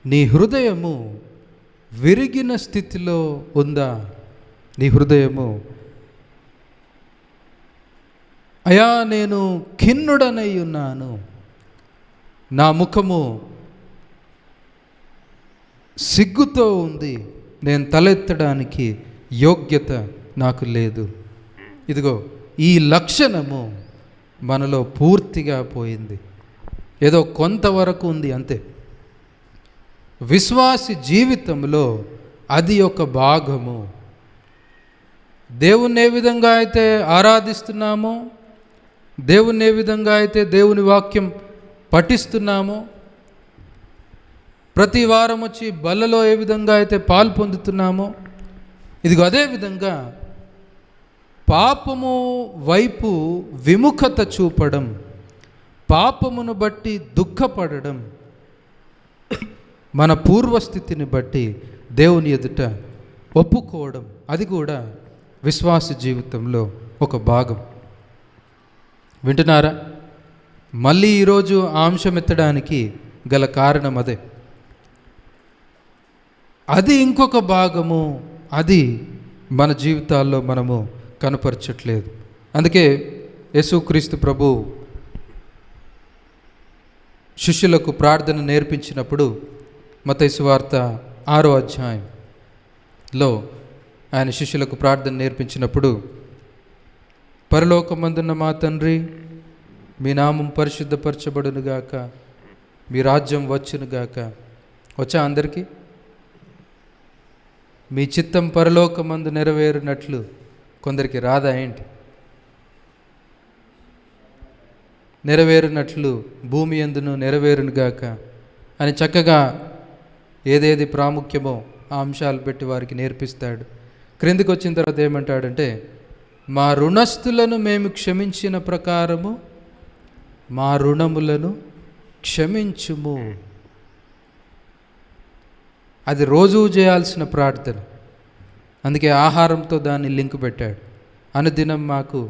నీ హృదయము విరిగిన స్థితిలో ఉందా? నీ హృదయము, అయా నేను ఖిన్నుడనై ఉన్నాను, నా ముఖము సిగ్గుతో ఉంది, నేను తలెత్తడానికి యోగ్యత నాకు లేదు. ఇదిగో ఈ లక్షణము మనలో పూర్తిగా పోయింది. ఏదో కొంతవరకు ఉంది అంతే. విశ్వాసి జీవితంలో అది ఒక భాగము. దేవుణ్ణి ఏ విధంగా అయితే ఆరాధిస్తున్నామో, దేవుణ్ణి ఏ విధంగా అయితే దేవుని వాక్యం పఠిస్తున్నామో, ప్రతి వారం వచ్చి బల్లలో ఏ విధంగా అయితే పాలు పొందుతున్నామో, ఇదిగో అదే విధంగా పాపము వైపు విముఖత చూపడం, పాపమును బట్టి దుఃఖపడడం, మన పూర్వస్థితిని బట్టి దేవుని ఎదుట ఒప్పుకోవడం, అది కూడా విశ్వాస జీవితంలో ఒక భాగం. వింటున్నారా? మళ్ళీ ఈరోజు ఆ అంశం ఎత్తడానికి గల కారణం అదే. అది ఇంకొక భాగము, అది మన జీవితాల్లో మనము కనపరచట్లేదు. అందుకే యేసుక్రీస్తు ప్రభు శిష్యులకు ప్రార్థన నేర్పించినప్పుడు మత్తయి సువార్త 6వ అధ్యాయంలో ఆయన శిష్యులకు ప్రార్థన నేర్పించినప్పుడు, పరలోకమందున్న మా తండ్రి, మీ నామం పరిశుద్ధపరచబడునుగాక, మీ రాజ్యం వచ్చునుగాక. వచ్చా అందరికీ? మీ చిత్తం పరలోకమందు నెరవేరినట్లు కొందరికి రాదా ఏంటి? నెరవేరినట్లు భూమి యందును నెరవేరునుగాక అని చక్కగా ఏదేది ప్రాముఖ్యమో ఆ అంశాలు పెట్టి వారికి నేర్పిస్తాడు. క్రిందికి వచ్చిన తర్వాత ఏమంటాడంటే, మా రుణస్థులను మేము క్షమించిన ప్రకారము మా రుణములను క్షమించుము. అది రోజూ చేయాల్సిన ప్రార్థన. అందుకే ఆహారంతో దాన్ని లింక్ పెట్టాడు. అనుదినం మాకు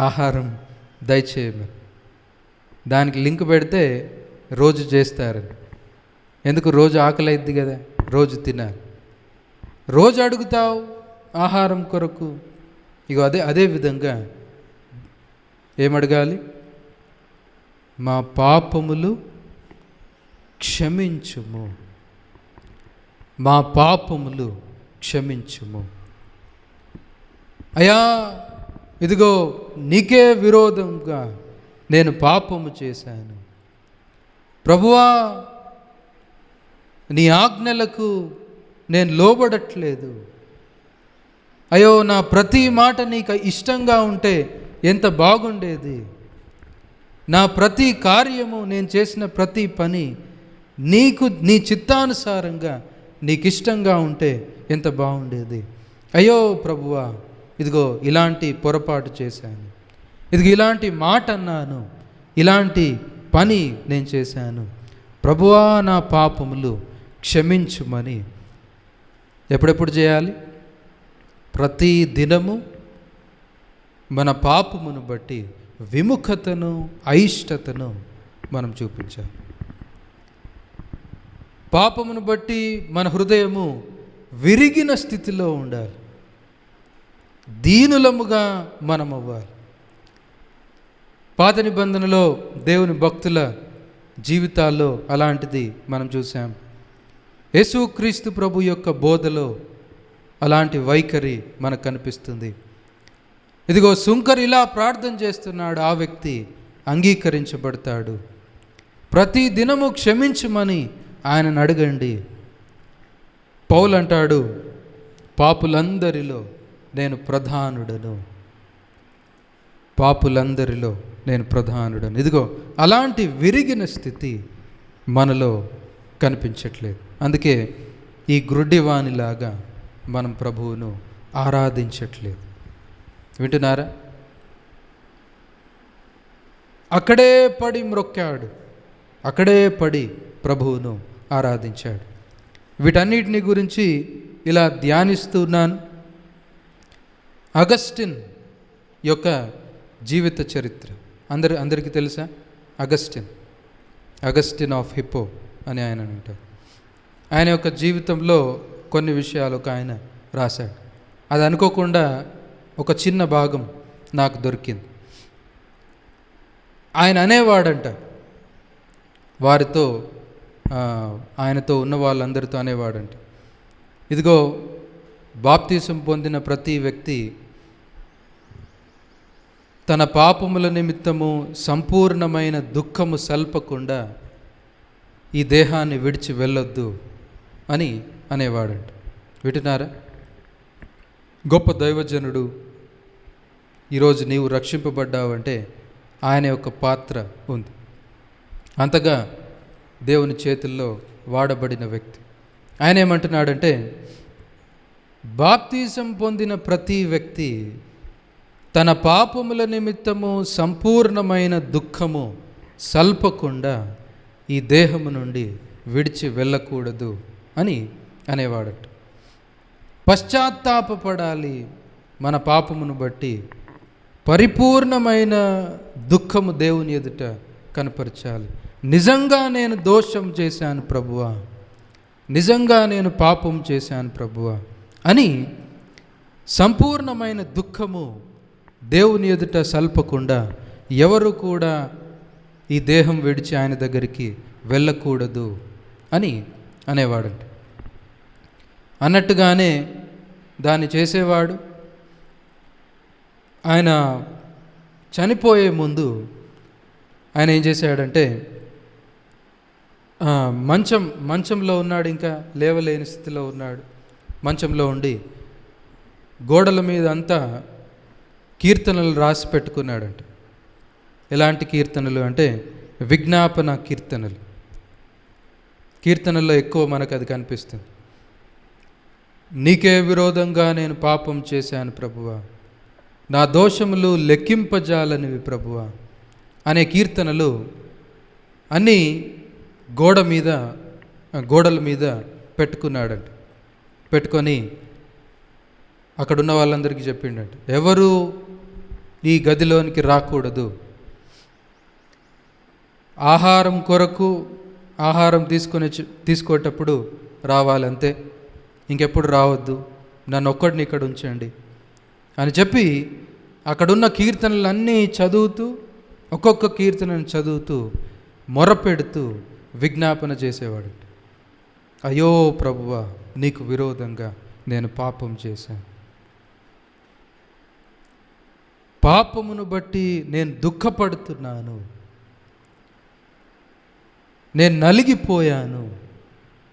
ఆహారం దయచేయమని. దానికి లింక్ పెడితే రోజు చేస్తారని. ఎందుకు? రోజు ఆకలి అయిద్ది కదా, రోజు తినాలి. రోజు అడుగుతావు ఆహారం కొరకు. ఇగో అదే విధంగా ఏమడగాలి? మా పాపములు క్షమించుము, మా పాపములు క్షమించుము. అయా ఇదిగో నీకే విరోధంగా నేను పాపము చేశాను ప్రభువా, నీ ఆజ్ఞలకు నేను లోబడట్లేదు. అయ్యో నా ప్రతి మాట నీకు ఇష్టంగా ఉంటే ఎంత బాగుండేది. నా ప్రతి కార్యము, నేను చేసిన ప్రతి పని నీ చిత్తానుసారంగా నీకు ఇష్టంగా ఉంటే ఎంత బాగుండేది. అయ్యో ప్రభువా, ఇదిగో ఇలాంటి పొరపాటు చేశాను, ఇదిగో ఇలాంటి మాట అన్నాను, ఇలాంటి పని నేను చేశాను ప్రభువా, నా పాపములు క్షమించుమని ఎప్పుడెప్పుడు చేయాలి? ప్రతి దినము మన పాపమును బట్టి విముఖతను, అయిష్టతను మనం చూపించాలి. పాపమును బట్టి మన హృదయము విరిగిన స్థితిలో ఉండాలి. దీనులముగా మనం అవ్వాలి. పాత నిబంధనలో దేవుని భక్తుల జీవితాల్లో అలాంటిది మనం చూసాం. యేసుక్రీస్తు ప్రభు యొక్క బోధలో అలాంటి వైఖరి మనకు కనిపిస్తుంది. ఇదిగో సుంకర్ ఇలా ప్రార్థన చేస్తున్నాడు, ఆ వ్యక్తి అంగీకరించబడతాడు. ప్రతి దినము క్షమించమని ఆయనను అడగండి. పౌలు అంటాడు, పాపులందరిలో నేను ప్రధానుడను. పాపులందరిలో నేను ప్రధానుడని. ఇదిగో అలాంటి విరిగిన స్థితి మనలో కనిపించట్లేదు. అందుకే ఈ గ్రుడ్డివానిలాగా మనం ప్రభువును ఆరాధించట్లేదు. వింటున్నారా? అక్కడే పడి మ్రొక్కాడు, అక్కడే పడి ప్రభువును ఆరాధించాడు. వీటన్నిటిని గురించి ఇలా ధ్యానిస్తున్నాను. అగస్టిన్ యొక్క జీవిత చరిత్ర అందరికీ తెలుసా? అగస్టిన్ ఆఫ్ హిప్పో అని ఆయన అంటారు. ఆయన యొక్క జీవితంలో కొన్ని విషయాలు ఒక ఆయన రాశాడు. అది అనుకోకుండా ఒక చిన్న భాగం నాకు దొరికింది. ఆయన అనేవాడంట, ఆయనతో ఉన్న వాళ్ళందరితో అనేవాడంట, ఇదిగో బాప్తీసం పొందిన ప్రతి వ్యక్తి తన పాపముల నిమిత్తము సంపూర్ణమైన దుఃఖము సల్పకుండా ఈ దేహాన్ని విడిచి వెళ్ళొద్దు అని అనేవాడంట. వింటున్నారా? గొప్ప దైవజనుడు. ఈరోజు నీవు రక్షింపబడ్డావంటే ఆయన యొక్క పాత్ర ఉంది. అంతగా దేవుని చేతుల్లో వాడబడిన వ్యక్తి. ఆయన ఏమంటున్నాడంటే, బాప్తీసం పొందిన ప్రతి వ్యక్తి తన పాపముల నిమిత్తము సంపూర్ణమైన దుఃఖము సల్పకుండా ఈ దేహము నుండి విడిచి వెళ్ళకూడదు అని అనేవాడట. పశ్చాత్తాపపడాలి, మన పాపమును బట్టి పరిపూర్ణమైన దుఃఖము దేవుని ఎదుట కనపరచాలి. నిజంగా నేను దోషం చేశాను ప్రభువా, నిజంగా నేను పాపం చేశాను ప్రభువా అని సంపూర్ణమైన దుఃఖము దేవుని ఎదుట సల్పకుండా ఎవరు కూడా ఈ దేహం విడిచి ఆయన దగ్గరికి వెళ్ళకూడదు అని అనేవాడంట. అన్నట్టుగానే దాన్ని చేసేవాడు. ఆయన చనిపోయే ముందు ఆయన ఏం చేశాడంటే, మంచంలో ఉన్నాడు, ఇంకా లేవలేని స్థితిలో ఉన్నాడు. మంచంలో ఉండి గోడల మీద అంతా కీర్తనలు రాసి పెట్టుకున్నాడంట. ఎలాంటి కీర్తనలు అంటే విజ్ఞాపన కీర్తనలు. కీర్తనల్లో ఎక్కువ మనకు అది కనిపిస్తుంది. నీకే విరోధంగా నేను పాపం చేశాను ప్రభువా, నా దోషములు లెక్కింపజాలనివి ప్రభువా అనే కీర్తనలు అన్నీ గోడల మీద పెట్టుకున్నాడంట. పెట్టుకొని అక్కడున్న వాళ్ళందరికీ చెప్పిండట, ఎవరు ఈ గదిలోనికి రాకూడదు, ఆహారం కొరకు ఆహారం తీసుకోేటప్పుడు రావాలంతే, ఇంకెప్పుడు రావద్దు, నన్ను ఒక్కడిని ఇక్కడ ఉంచండి అని చెప్పి అక్కడున్న కీర్తనలన్నీ చదువుతూ, ఒక్కొక్క కీర్తనను చదువుతూ మొరపెడుతూ విజ్ఞాపన చేసేవాడు. అయ్యో ప్రభువా, నీకు విరోధంగా నేను పాపం చేశాను, పాపమును బట్టి నేను దుఃఖపడుతున్నాను, నేను నలిగిపోయాను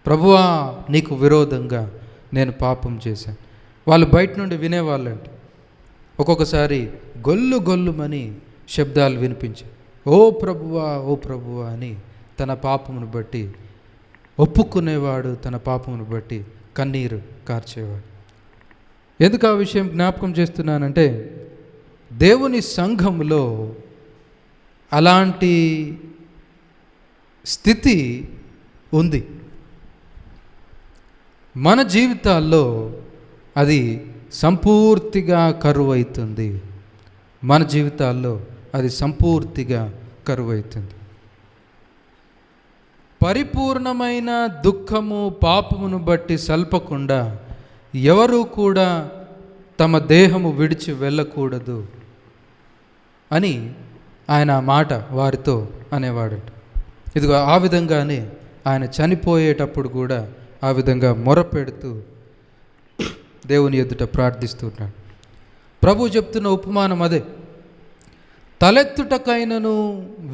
ప్రభువా, నీకు విరోధంగా నేను పాపం చేశాను. వాళ్ళు బయట నుండి వినేవాళ్ళంట. ఒక్కొక్కసారి గొల్లుమని శబ్దాలు వినిపించాయి. ఓ ప్రభువా అని తన పాపమును బట్టి ఒప్పుకునేవాడు, తన పాపమును బట్టి కన్నీరు కార్చేవాడు. ఎందుకు ఆ విషయం జ్ఞాపకం చేస్తున్నానంటే, దేవుని సంఘములో అలాంటి స్థితి ఉంది. మన జీవితాల్లో అది సంపూర్తిగా కరువైతుంది. మన జీవితాల్లో అది సంపూర్తిగా కరువైతుంది. పరిపూర్ణమైన దుఃఖము పాపమును బట్టి సల్పకుండా ఎవరు కూడా తమ దేహము విడిచి వెళ్ళకూడదు అని ఆయన ఆ మాట వారితో అనేవాడట. ఇదిగో ఆ విధంగానే ఆయన చనిపోయేటప్పుడు కూడా ఆ విధంగా మొరపెడుతూ దేవుని ఎదుట ప్రార్థిస్తున్నాడు. ప్రభు చెప్తున్న ఉపమానం అదే. తలెత్తుటకైనను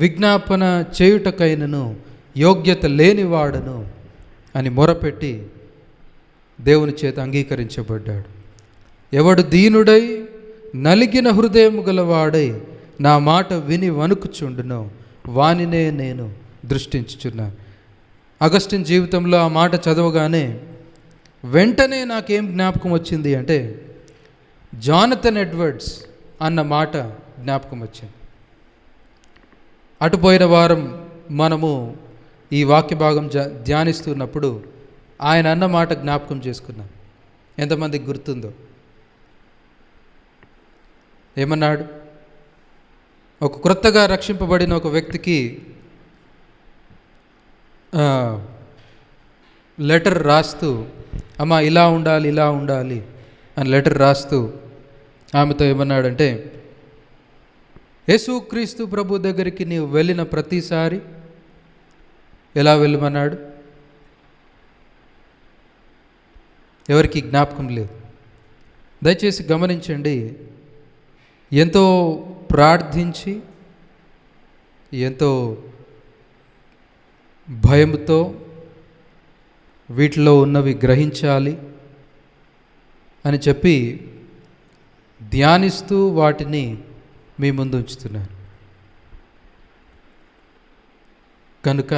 విజ్ఞాపన చేయుటకైనను యోగ్యత లేనివాడను అని మొరపెట్టి దేవుని చేత అంగీకరించబడ్డాడు. ఎవడు దీనుడై నలిగిన హృదయము గలవాడై నా మాట విని వణుకుచుండునో వానినే నేను దృష్టించుచున్నాను. అగస్టిన్ జీవితంలో ఆ మాట చదవగానే వెంటనే నాకేం జ్ఞాపకం వచ్చింది అంటే జానథన్ ఎడ్వర్డ్స్ అన్న మాట జ్ఞాపకం వచ్చింది. అటుపోయిన వారం మనము ఈ వాక్య భాగం ధ్యానిస్తున్నప్పుడు ఆయన అన్న మాట జ్ఞాపకం చేసుకున్నాం. ఎంతమందికి గుర్తుందో? ఏమన్నాడు? ఒక క్రొత్తగా రక్షింపబడిన ఒక వ్యక్తికి లెటర్ రాస్తూ, అమ్మా ఇలా ఉండాలి ఇలా ఉండాలి అని లెటర్ రాస్తూ ఆమెతో ఏమన్నాడంటే, యేసుక్రీస్తు ప్రభు దగ్గరికి నీవు వెళ్ళిన ప్రతిసారి ఎలా వెళ్ళమన్నాడు? ఎవరికి జ్ఞాపకం లేదు. దయచేసి గమనించండి. ఎంతో ప్రార్థించి, ఎంతో భయంతో వీటిలో ఉన్నవి గ్రహించాలి అని చెప్పి ధ్యానిస్తూ వాటిని మీ ముందు ఉంచుతున్నాను. కనుక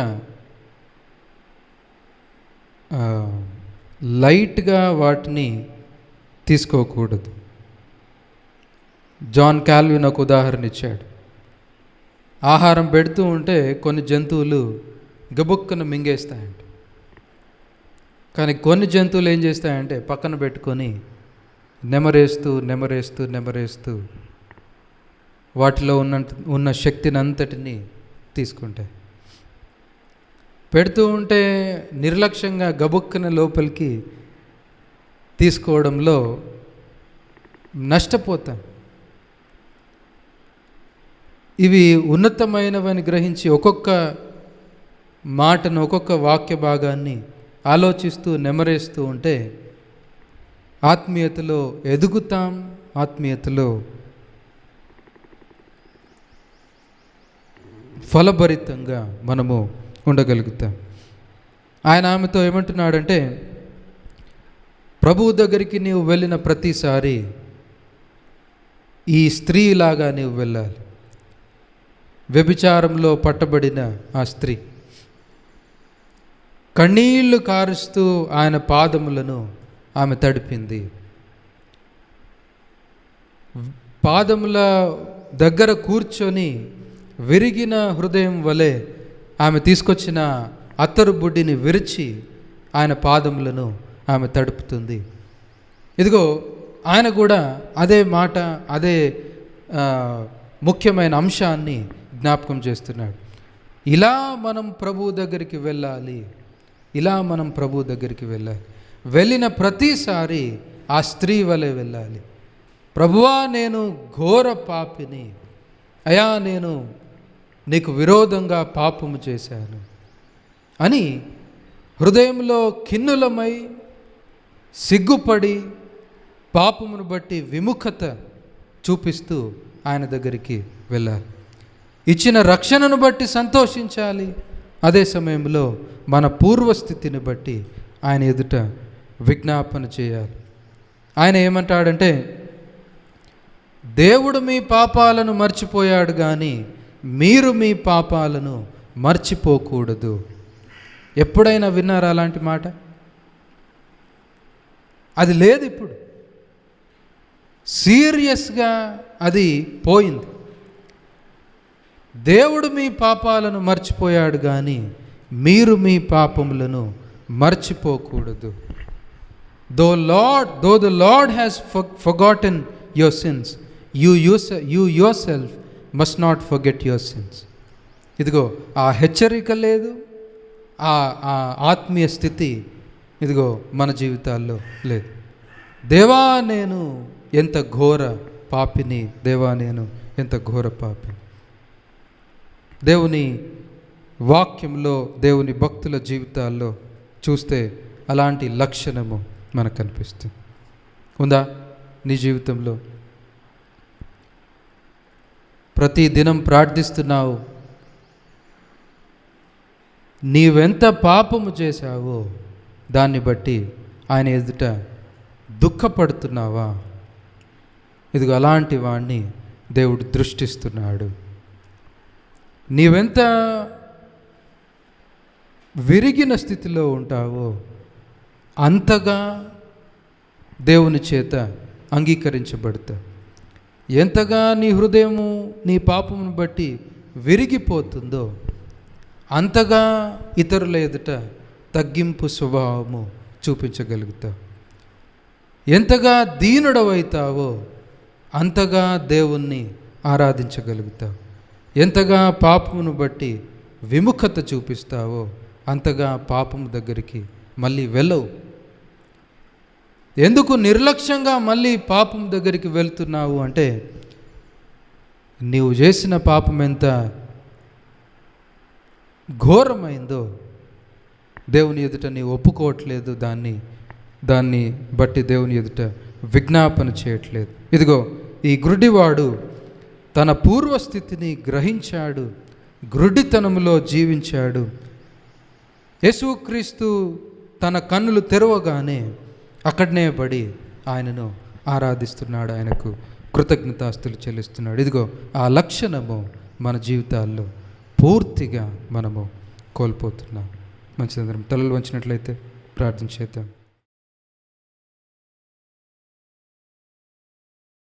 లైట్గా వాటిని తీసుకోకూడదు. జాన్ కాల్విన్ ఒక ఉదాహరణ ఇచ్చాడు. ఆహారం పెడుతూ ఉంటే కొన్ని జంతువులు గబుక్కన మింగేస్తాయంట. కానీ కొన్ని జంతువులు ఏం చేస్తాయంటే పక్కన పెట్టుకొని నెమరేస్తూ నెమరేస్తూ నెమరేస్తూ వాటిలో ఉన్న శక్తిని అంతటిని తీసుకుంటాయి. పెడుతూ ఉంటే నిర్లక్ష్యంగా గబుక్కన లోపలికి తీసుకోవడంలో నష్టపోతాం. ఇవి ఉన్నతమైనవని గ్రహించి ఒక్కొక్క మాటను, ఒక్కొక్క వాక్య భాగాన్ని ఆలోచిస్తూ నెమరేస్తూ ఉంటే ఆత్మీయతలో ఎదుగుతాం, ఆత్మీయతలో ఫలభరితంగా మనము ఉండగలుగుతాం. ఆయన ఆమెతో ఏమంటున్నాడంటే, ప్రభువు దగ్గరికి నీవు వెళ్ళిన ప్రతిసారి ఈ స్త్రీలాగా నీవు వెళ్ళాలి. వ్యభిచారంలో పట్టబడిన ఆ స్త్రీ కన్నీళ్లు కారుస్తూ ఆయన పాదములను ఆమె తడిపింది. పాదముల దగ్గర కూర్చొని విరిగిన హృదయం వలె ఆమె తీసుకొచ్చిన అత్తరు బుడ్డిని విరిచి ఆయన పాదములను ఆమె తడుపుతుంది. ఇదిగో ఆయన కూడా అదే మాట, అదే ముఖ్యమైన అంశాన్ని జ్ఞాపకం చేస్తున్నాడు. ఇలా మనం ప్రభువు దగ్గరికి వెళ్ళాలి, ఇలా మనం ప్రభువు దగ్గరికి వెళ్ళాలి. వెళ్ళిన ప్రతిసారి ఆ స్త్రీ వలె వెళ్ళాలి. ప్రభువా, నేను ఘోర పాపిని, అయా నేను నీకు విరోధంగా పాపము చేశాను అని హృదయంలో ఖిన్నులమై సిగ్గుపడి పాపమును బట్టి విముఖత చూపిస్తూ ఆయన దగ్గరికి వెళ్ళాలి. ఇచ్చిన రక్షణను బట్టి సంతోషించాలి. అదే సమయంలో మన పూర్వస్థితిని బట్టి ఆయన ఎదుట విజ్ఞాపన చేయాలి. ఆయన ఏమంటాడంటే, దేవుడు మీ పాపాలను మర్చిపోయాడు కానీ మీరు మీ పాపాలను మర్చిపోకూడదు. ఎప్పుడైనా విన్నారా అలాంటి మాట? అది లేదు. ఇప్పుడు సీరియస్గా అది పోయింది. దేవుడు మీ పాపాలను మర్చిపోయాడు కానీ మీరు మీ పాపములను మర్చిపోకూడదు. Though the lord has forgotten your sins, you your self must not forget your sins. ఇదిగో ఆ హెచ్చరిక లేదు, ఆ ఆత్మీయ స్థితి ఇదిగో మన జీవితాల్లో లేదు. దేవా నేను ఎంత ఘోర పాపిని, దేవా నేను ఎంత ఘోర పాపిని. దేవుని వాక్యంలో, దేవుని భక్తుల జీవితాల్లో చూస్తే అలాంటి లక్షణము మనకు కనిపిస్తుంది. ఉందా నీ జీవితంలో? ప్రతి దినం ప్రార్థిస్తున్నావు, నీవెంత పాపము చేశావో దాన్ని బట్టి ఆయన ఎదుట దుఃఖపడుతున్నావా? ఇదిగో అలాంటి వాడిని దేవుడు దృష్టిస్తున్నాడు. నీవెంత విరిగిన స్థితిలో ఉంటావో అంతగా దేవుని చేత అంగీకరించబడతావు. ఎంతగా నీ హృదయము నీ పాపమును బట్టి విరిగిపోతుందో అంతగా ఇతరుల ఎదుట తగ్గింపు స్వభావము చూపించగలుగుతావు. ఎంతగా దీనుడవైతావో అంతగా దేవుణ్ణి ఆరాధించగలుగుతావు. ఎంతగా పాపమును బట్టి విముఖత చూపిస్తావో అంతగా పాపము దగ్గరికి మళ్ళీ వెళ్ళవు. ఎందుకు నిర్లక్ష్యంగా మళ్ళీ పాపం దగ్గరికి వెళ్తున్నావు అంటే, నీవు చేసిన పాపం ఎంత ఘోరమైందో దేవుని ఎదుట నీవు ఒప్పుకోవట్లేదు. దాన్ని బట్టి దేవుని ఎదుట విజ్ఞాపన చేయట్లేదు. ఇదిగో ఈ గుడ్డివాడు తన పూర్వస్థితిని గ్రహించాడు, గ్రుడ్డితనములో జీవించాడు. యేసుక్రీస్తు తన కన్నులు తెరవగానే అక్కడనే పడి ఆయనను ఆరాధిస్తున్నాడు, ఆయనకు కృతజ్ఞతాస్తులు చెల్లిస్తున్నాడు. ఇదిగో ఆ లక్షణము మన జీవితాల్లో పూర్తిగా మనము కోల్పోతున్నాం. మంచిదందరం తలలు వంచినట్లయితే ప్రార్థన చేద్దాం.